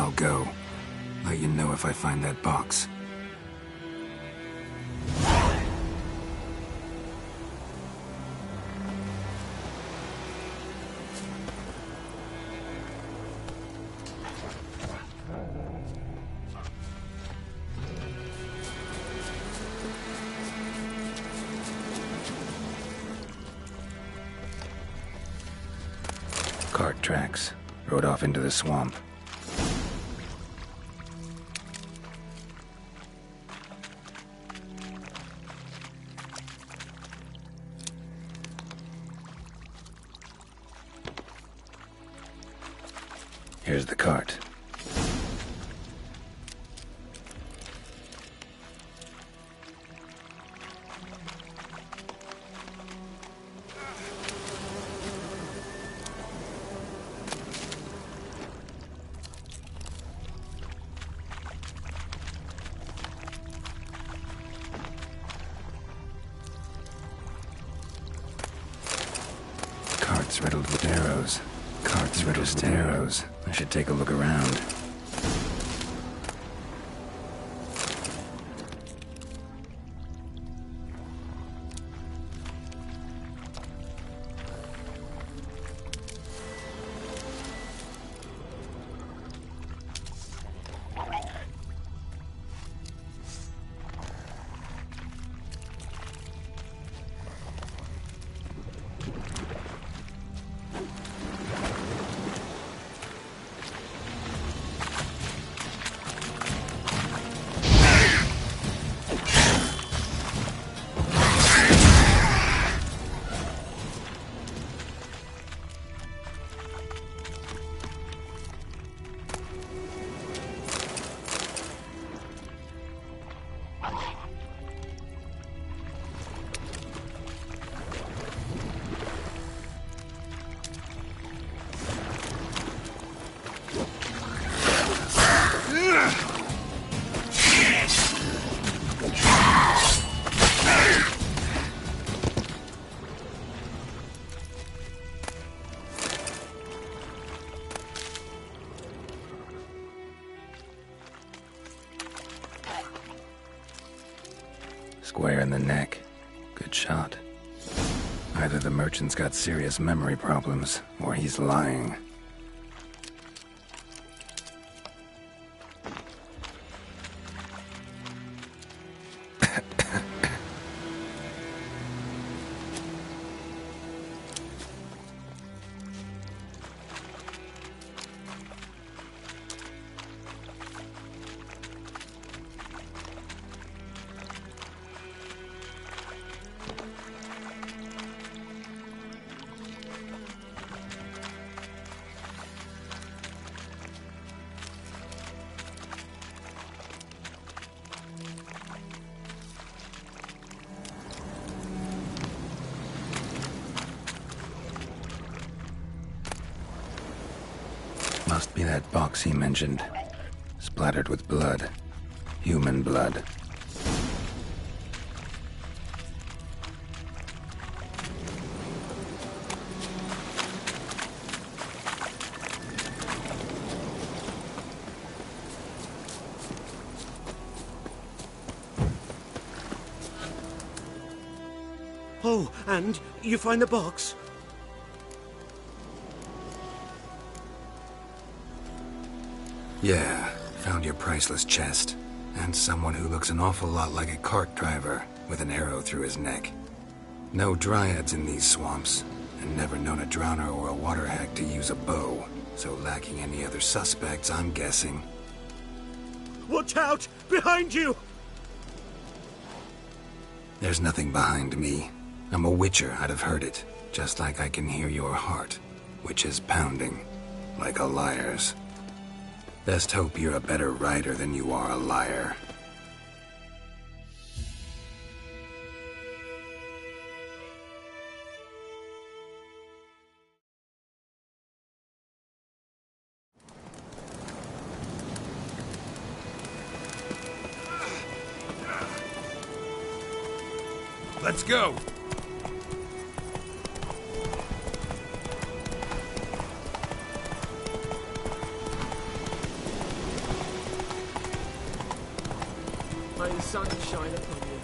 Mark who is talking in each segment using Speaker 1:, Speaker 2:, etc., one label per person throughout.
Speaker 1: I'll go. Let you know if I find that box. Cart tracks. Rode off into the swamp. Here's the cart. Carts riddled with arrows. Carts riddled with arrows. I should take a look around. Square in the neck. Good shot. Either the merchant's got serious memory problems, or he's lying. Must be that box he mentioned. Splattered with blood. Human blood.
Speaker 2: Oh, and you find the box?
Speaker 1: Yeah, found your priceless chest. And someone who looks an awful lot like a cart driver, with an arrow through his neck. No dryads in these swamps, and never known a drowner or a water hag to use a bow, so lacking any other suspects, I'm guessing.
Speaker 2: Watch out! Behind you!
Speaker 1: There's nothing behind me. I'm a witcher, I'd have heard it, just like I can hear your heart, which is pounding, like a liar's. Best hope you're a better writer than you are a liar.
Speaker 3: Let's go!
Speaker 2: May the sun shine upon you.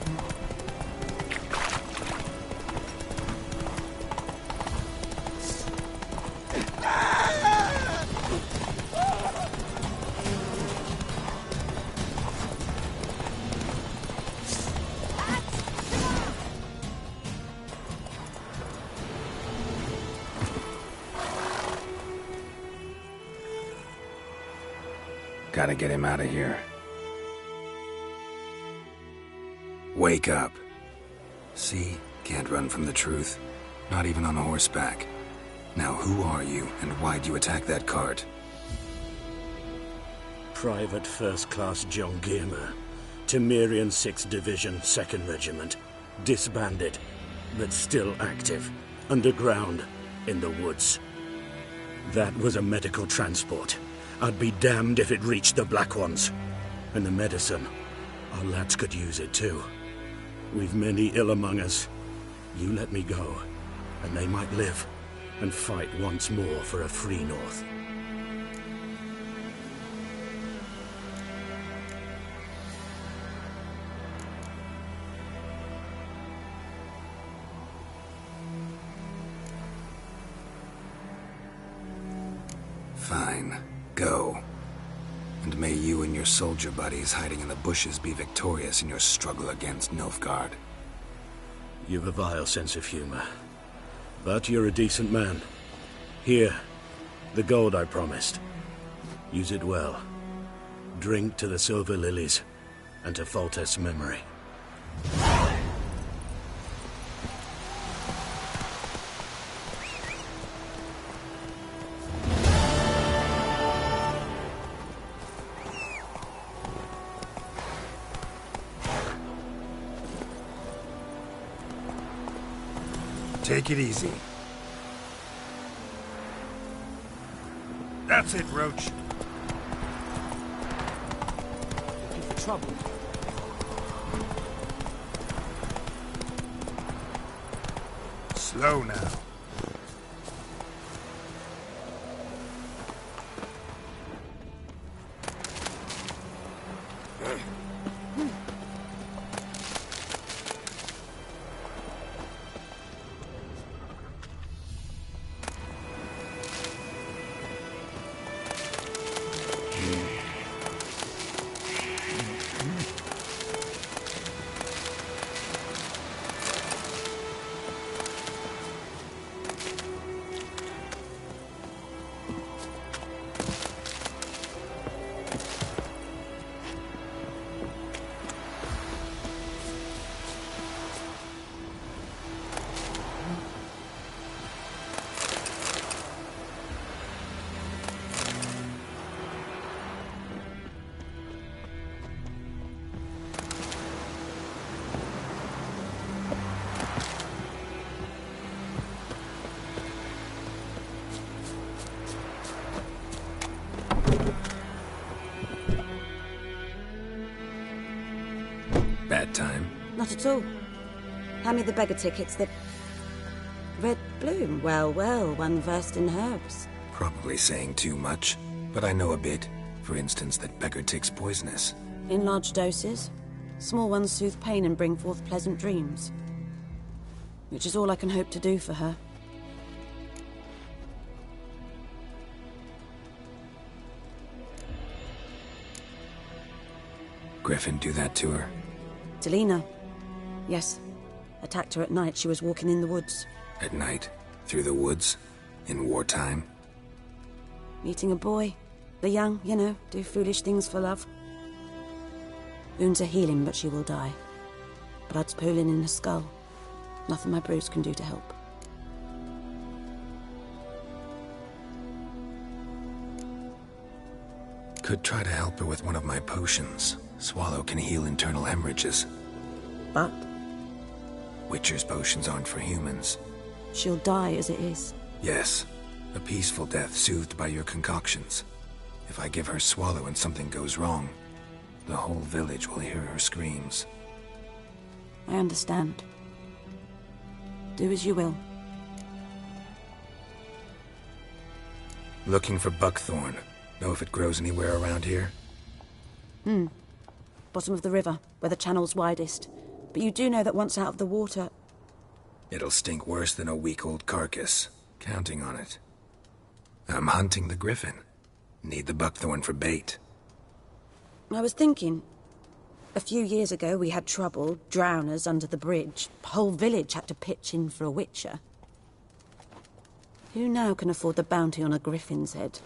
Speaker 1: Gotta get him out of here. Wake up. See? Can't run from the truth. Not even on horseback. Now who are you, and why'd you attack that cart?
Speaker 2: Private First Class John Giermer, Temerian 6th Division, 2nd Regiment. Disbanded, but still active. Underground, in the woods. That was a medical transport. I'd be damned if it reached the Black Ones. And the medicine, our lads could use it too. We've many ill among us. You let me go, and they might live, and fight once more for a free North.
Speaker 1: Fine. Go. And may you and your soldier buddies hiding in the bushes be victorious in your struggle against Nilfgaard.
Speaker 2: You've a vile sense of humor. But you're a decent man. Here, the gold I promised. Use it well. Drink to the silver lilies, and to Foltest's memory.
Speaker 1: Take it easy.
Speaker 3: That's it, Roach.
Speaker 2: Looking for trouble?
Speaker 3: Slow now.
Speaker 1: Bad time?
Speaker 4: Not at all. Hand me the beggar tickets, the... Red bloom. Well, well, one versed in herbs.
Speaker 1: Probably saying too much, but I know a bit. For instance, that beggar tick's poisonous.
Speaker 4: In large doses. Small ones soothe pain and bring forth pleasant dreams. Which is all I can hope to do for her.
Speaker 1: Griffin do that to her?
Speaker 4: Delina. Yes. Attacked her at night. She was walking in the woods.
Speaker 1: At night? Through the woods? In wartime?
Speaker 4: Meeting a boy. The young, you know, do foolish things for love. Wounds are healing, but she will die. Blood's pooling in her skull. Nothing my bruise can do to help.
Speaker 1: Could try to help her with one of my potions. Swallow can heal internal hemorrhages.
Speaker 4: But
Speaker 1: Witcher's potions aren't for humans.
Speaker 4: she'll die as it is.
Speaker 1: Yes. A peaceful death soothed by your concoctions. If I give her Swallow and something goes wrong, the whole village will hear her screams.
Speaker 4: I understand. Do as you will.
Speaker 1: Looking for buckthorn. Know if it grows anywhere around here?
Speaker 4: bottom of the river, where the channel's widest. But you do know that once out of the water...
Speaker 1: It'll stink worse than a week-old carcass. Counting on it. I'm hunting the griffin. Need the buckthorn for bait.
Speaker 4: I was thinking... A few years ago we had trouble, drowners under the bridge. Whole village had to pitch in for a witcher. Who now can afford the bounty on a griffin's head?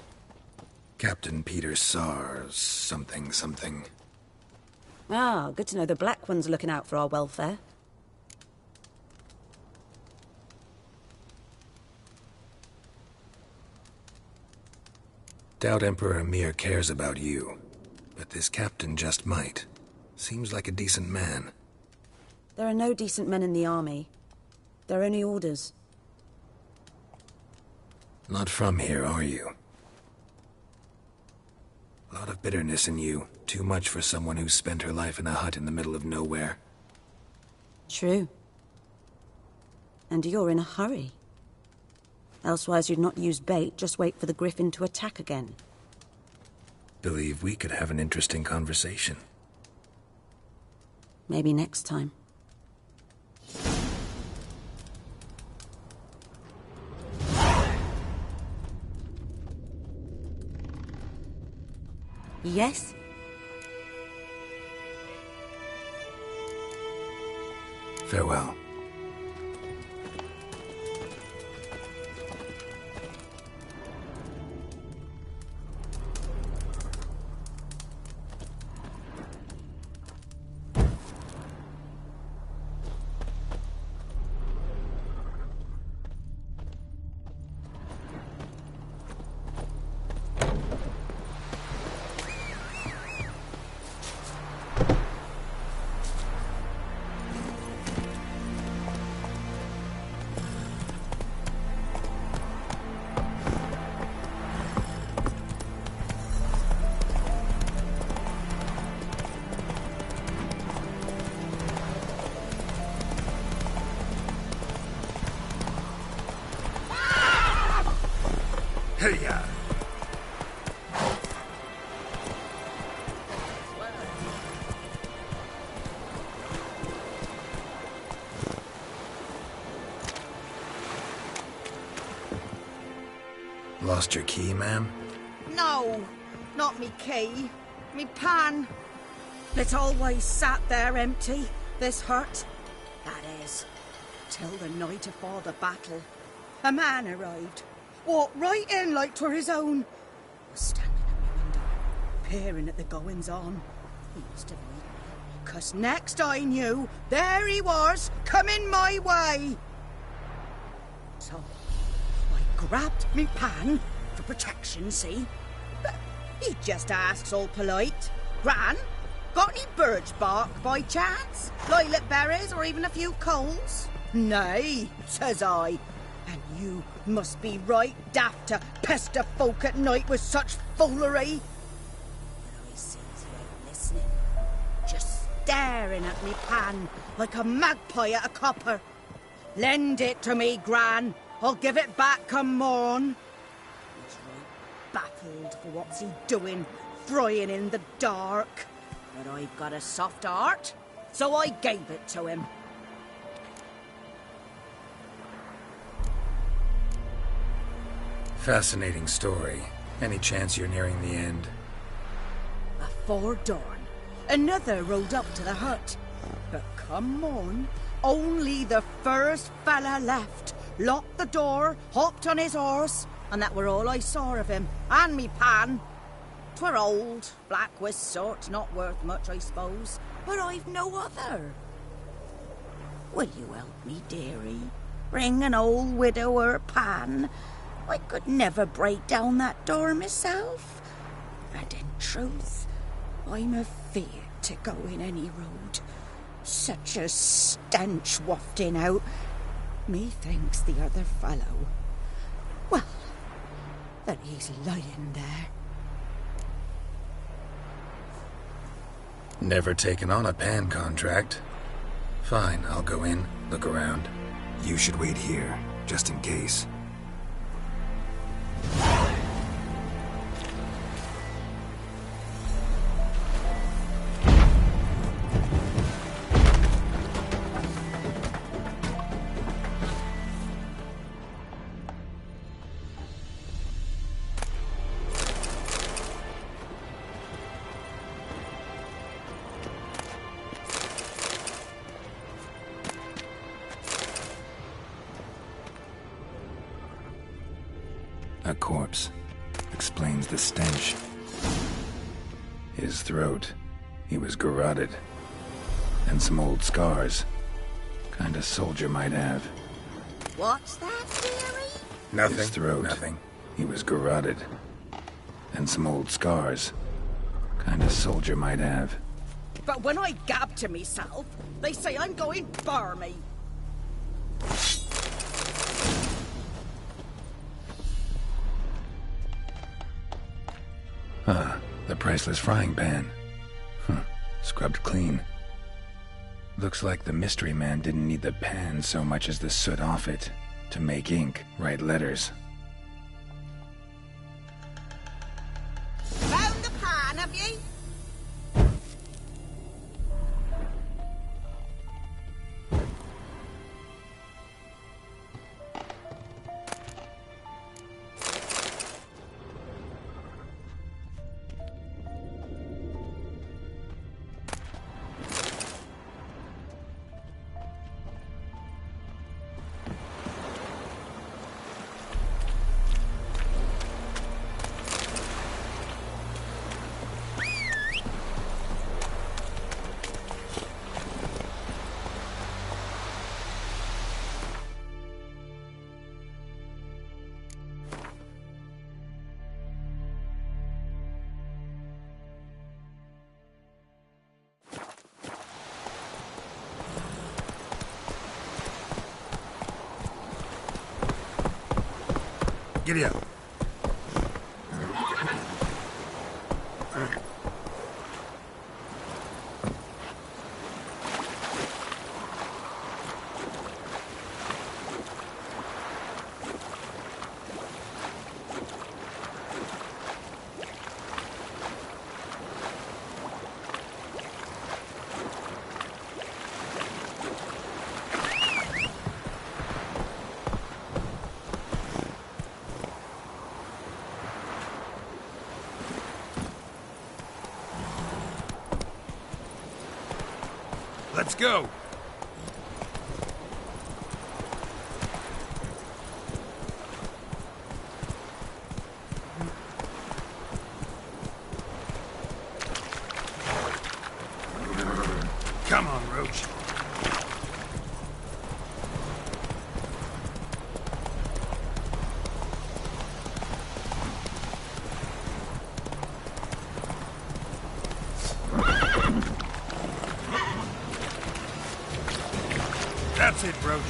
Speaker 1: Captain Peter Sars, something.
Speaker 4: Ah, good to know the Black One's looking out for our welfare.
Speaker 1: Doubt Emperor Emir cares about you, but this captain just might. Seems like a decent man.
Speaker 4: There are no decent men in the army. They're only orders.
Speaker 1: Not from here, are you? A lot of bitterness in you. Too much for someone who's spent her life in a hut in the middle of nowhere.
Speaker 4: True. And you're in a hurry. Elsewise you'd not use bait, just wait for the griffin to attack again.
Speaker 1: Believe we could have an interesting conversation.
Speaker 4: Maybe next time. Yes?
Speaker 1: Farewell. Hey-ya! Lost your key, ma'am?
Speaker 3: No, not me key. Me pan. It always sat there empty, this hut. That is, till the night afore the battle. A man arrived. Walked right in like 'twere his own. Was standing at my window, peering at the goings-on. He must have known me, 'cause next I knew, there he was, coming my way. So, I grabbed me pan, for protection, see? But he just asks all polite, Gran, got any birch bark by chance? Lilac berries or even a few coals? Nay, says I. And you must be right daft to pester folk at night with such foolery. But I sees you ain't listening, just staring at me pan like a magpie at a copper. Lend it to me, Gran. I'll give it back come morn. He's right baffled for what's he doing, frying in the dark. But I've got a soft heart, so I gave it to him.
Speaker 1: Fascinating story. Any chance you're nearing the end?
Speaker 3: Afore dawn, another rode up to the hut. But come morn, only the first fella left. Locked the door, hopped on his horse, and that were all I saw of him, and me pan. 'Twere old, black with sort, not worth much, I suppose, but I've no other. Will you help me, dearie? Bring an old widower pan. I could never break down that door myself. And in truth, I'm afeard to go in any road. Such a stench wafting out. Methinks the other fellow... Well, that he's lying there.
Speaker 1: Never taken on a pan contract. Fine, I'll go in, look around. You should wait here, just in case. A corpse. Explains the stench. His throat. He was garroted. And some old scars. Kind of soldier might have.
Speaker 3: What's that theory?
Speaker 1: Nothing. His throat. Nothing. He was garroted. And some old scars. Kind of soldier might have.
Speaker 3: But when I gab to myself, they say I'm going barmy.
Speaker 1: The priceless frying pan. Scrubbed clean. Looks like the mystery man didn't need the pan so much as the soot off it to make ink, write letters.
Speaker 3: Found the pan, have ye?
Speaker 1: Giddy up. Let's go! Come on, Roach. That's it, Roach.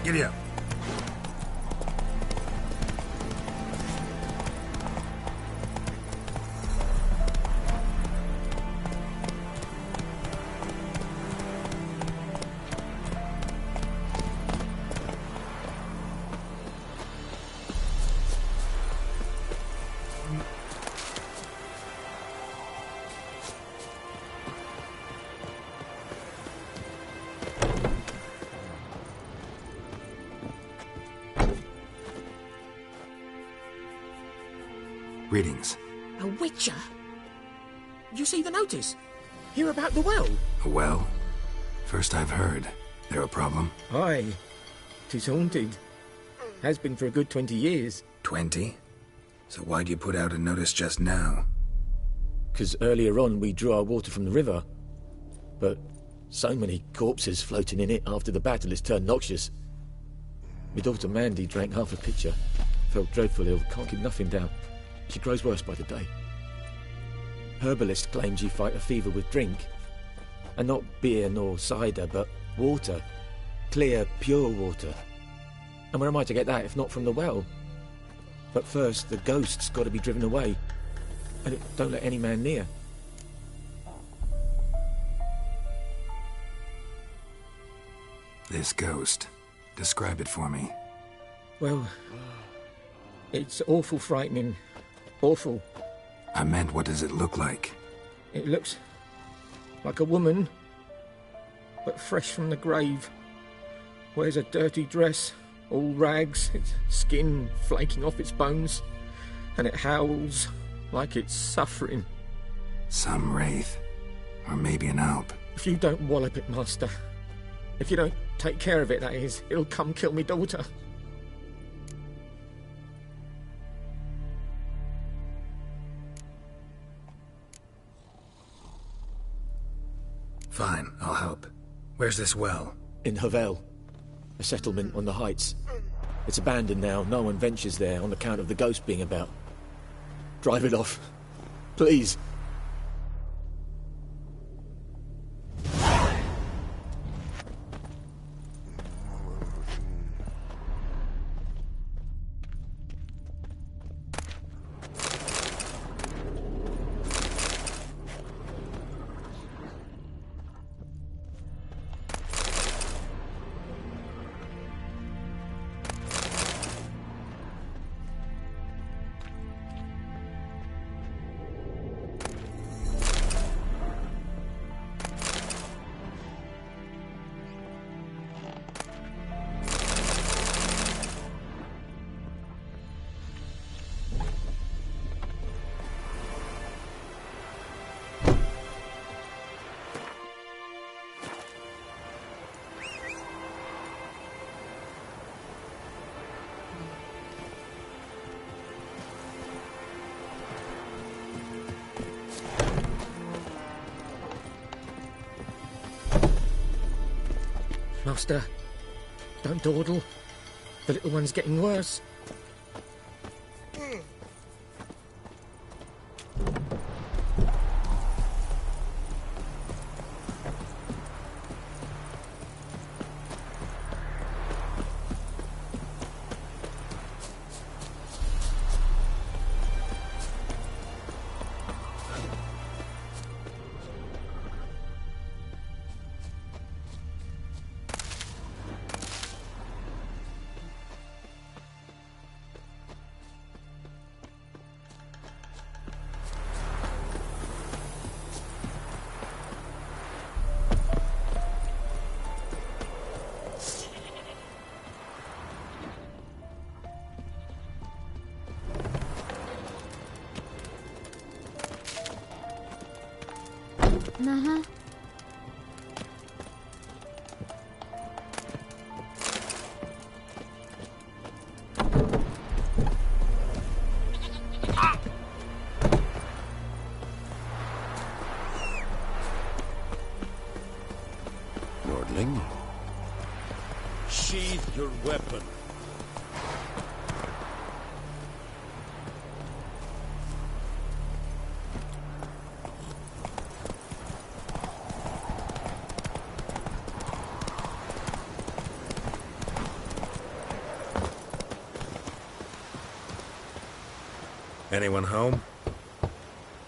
Speaker 1: Giddy up. Greetings.
Speaker 5: A witcher? You see the notice? Hear about the well?
Speaker 1: A well? First I've heard. There a problem?
Speaker 5: Aye. 'Tis haunted. Has been for a good 20 years.
Speaker 1: 20? So why'd you put out a notice just now?
Speaker 5: 'Cause earlier on we drew our water from the river. But so many corpses floating in it after the battle it's turned noxious. My daughter Mandy drank half a pitcher. Felt dreadful ill, can't keep nothing down. She grows worse by the day. Herbalist claims you fight a fever with drink. And not beer nor cider, but water. Clear, pure water. And where am I to get that if not from the well? But first, the ghost's got to be driven away. And it don't let any man near.
Speaker 1: This ghost. Describe it for me.
Speaker 5: Well, it's awful frightening. Awful.
Speaker 1: I meant, what does it look like?
Speaker 5: It looks like a woman, but fresh from the grave. Wears a dirty dress, all rags, its skin flaking off its bones, and it howls like it's suffering.
Speaker 1: Some wraith. Or maybe an alp.
Speaker 5: If you don't wallop it, Master, if you don't take care of it, that is, it'll come kill me daughter.
Speaker 1: Fine, I'll help. Where's this well?
Speaker 5: In Havel, a settlement on the heights. It's abandoned now, no one ventures there on account of the ghost being about. Drive it off, please. Master, don't dawdle. The little one's getting worse.
Speaker 6: Uh-huh.
Speaker 2: Lordling, sheathe your weapon.
Speaker 1: Anyone home?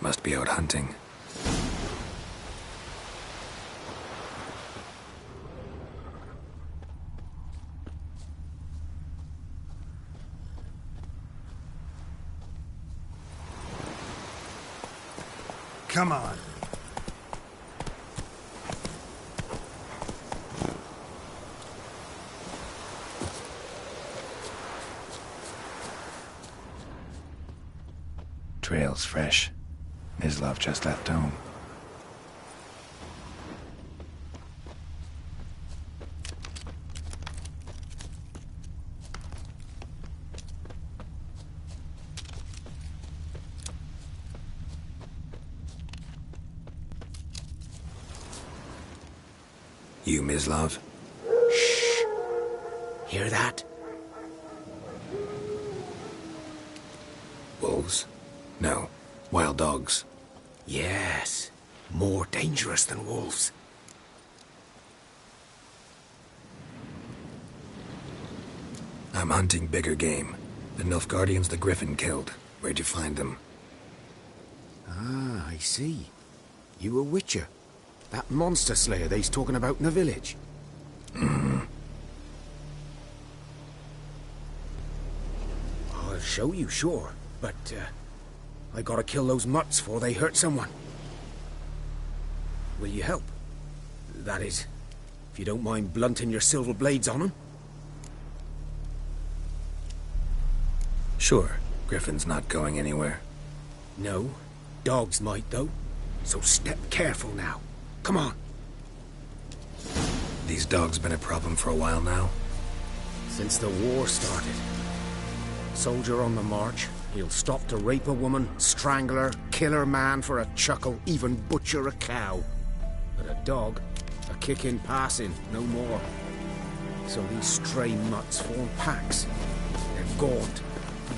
Speaker 1: Must be out hunting.
Speaker 6: Come on.
Speaker 1: Trail's fresh. Mislav just left home. You, Mislav?
Speaker 7: Shh. Hear that?
Speaker 1: Wolves? No. Wild dogs.
Speaker 7: Yes. More dangerous than wolves.
Speaker 1: I'm hunting bigger game. The Nilfgaardians the Griffin killed. Where'd you find them?
Speaker 7: Ah, I see. You a witcher. That monster slayer they's talking about in the village. I'll show you, sure. But, I gotta kill those mutts before they hurt someone. Will you help? That is, if you don't mind blunting your silver blades on them.
Speaker 1: Sure. Griffin's not going anywhere.
Speaker 7: No. Dogs might, though. So step careful now. Come on.
Speaker 1: These dogs been a problem for a while now?
Speaker 7: Since the war started. Soldier on the march, he'll stop to rape a woman, strangle her, kill her man for a chuckle, even butcher a cow. But a dog, a kick in passing, no more. So these stray mutts form packs. They're gaunt,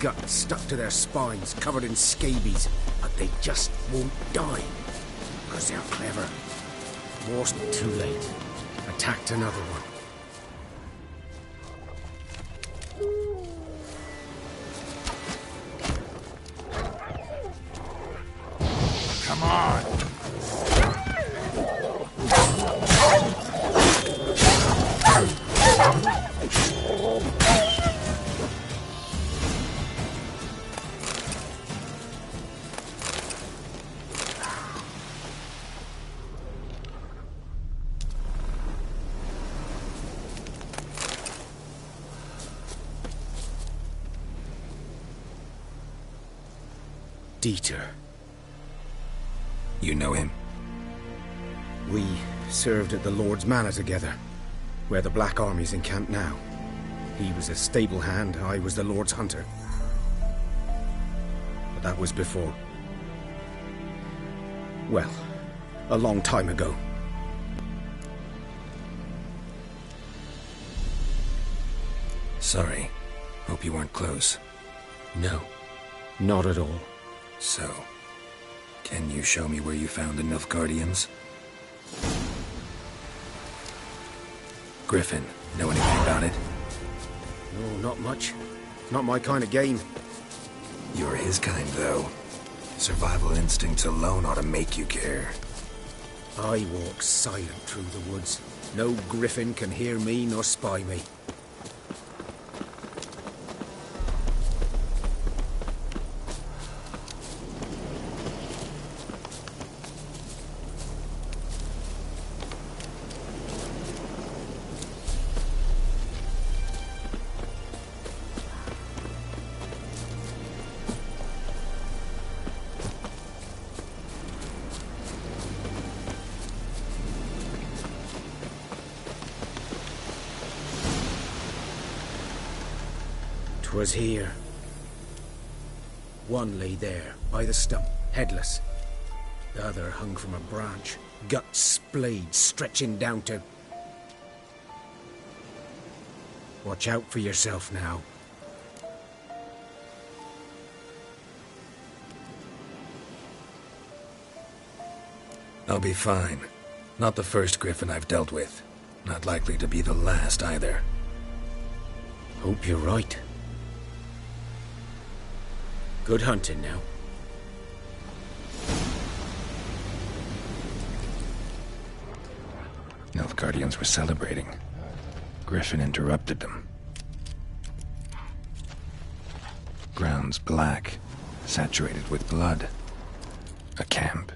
Speaker 7: guts stuck to their spines, covered in scabies, but they just won't die. Because they're clever. War's too late. Attacked another one.
Speaker 6: Come on!
Speaker 7: Dieter.
Speaker 1: You know him?
Speaker 7: We served at the Lord's Manor together, where the Black Army's encamped now. He was a stable hand, I was the Lord's hunter. But that was before. Well, a long time ago.
Speaker 1: Sorry. Hope you weren't close.
Speaker 7: No, not at all.
Speaker 1: So, can you show me where you found the Nilfgaardians? Griffin, know anything about it?
Speaker 7: No, not much. Not my kind of game.
Speaker 1: You're his kind, though. Survival instincts alone ought to make you care.
Speaker 7: I walk silent through the woods. No griffin can hear me nor spy me. Was here. One lay there, by the stump, headless. The other hung from a branch, guts splayed, stretching down to... Watch out for yourself now.
Speaker 1: I'll be fine. Not the first Griffin I've dealt with. Not likely to be the last, either.
Speaker 7: Hope you're right. Good hunting now.
Speaker 1: Nilfgaardians were celebrating. Griffin interrupted them. Grounds black, saturated with blood. A camp.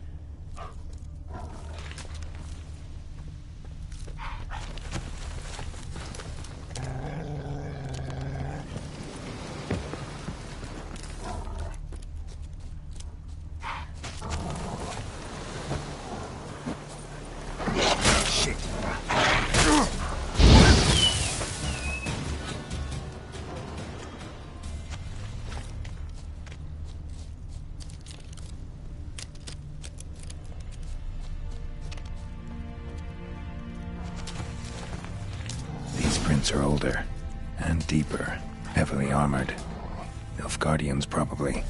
Speaker 1: Are older and deeper, heavily armored. Nilfgaardians, probably.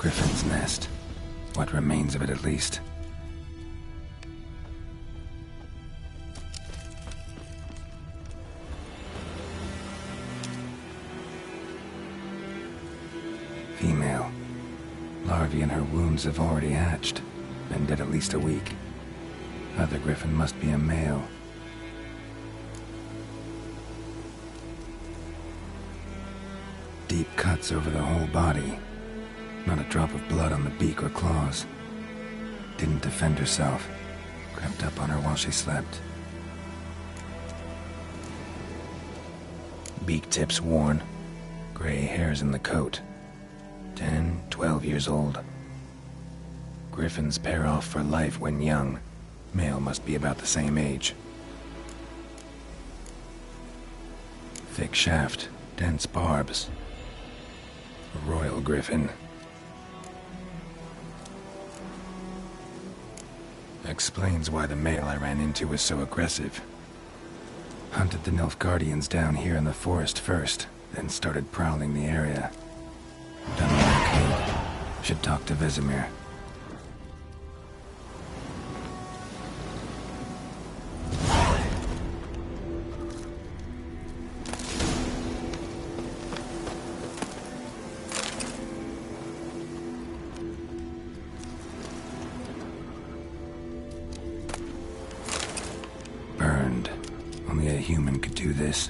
Speaker 1: Griffin's nest. What remains of it, at least. Female. Larvae in her wounds have already hatched. Been dead at least a week. Other griffin must be a male. Deep cuts over the whole body. Not a drop of blood on the beak or claws. Didn't defend herself. Crept up on her while she slept. Beak tips worn. Gray hairs in the coat. 10, 12 years old. Griffins pair off for life when young. Male must be about the same age. Thick shaft, dense barbs. A royal griffin. Explains why the male I ran into was so aggressive. Hunted the Nilfgaardians down here in the forest first, then started prowling the area. Done what I could. Should talk to Vesemir. Burned. Only a human could do this.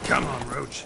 Speaker 6: Come on, Roach.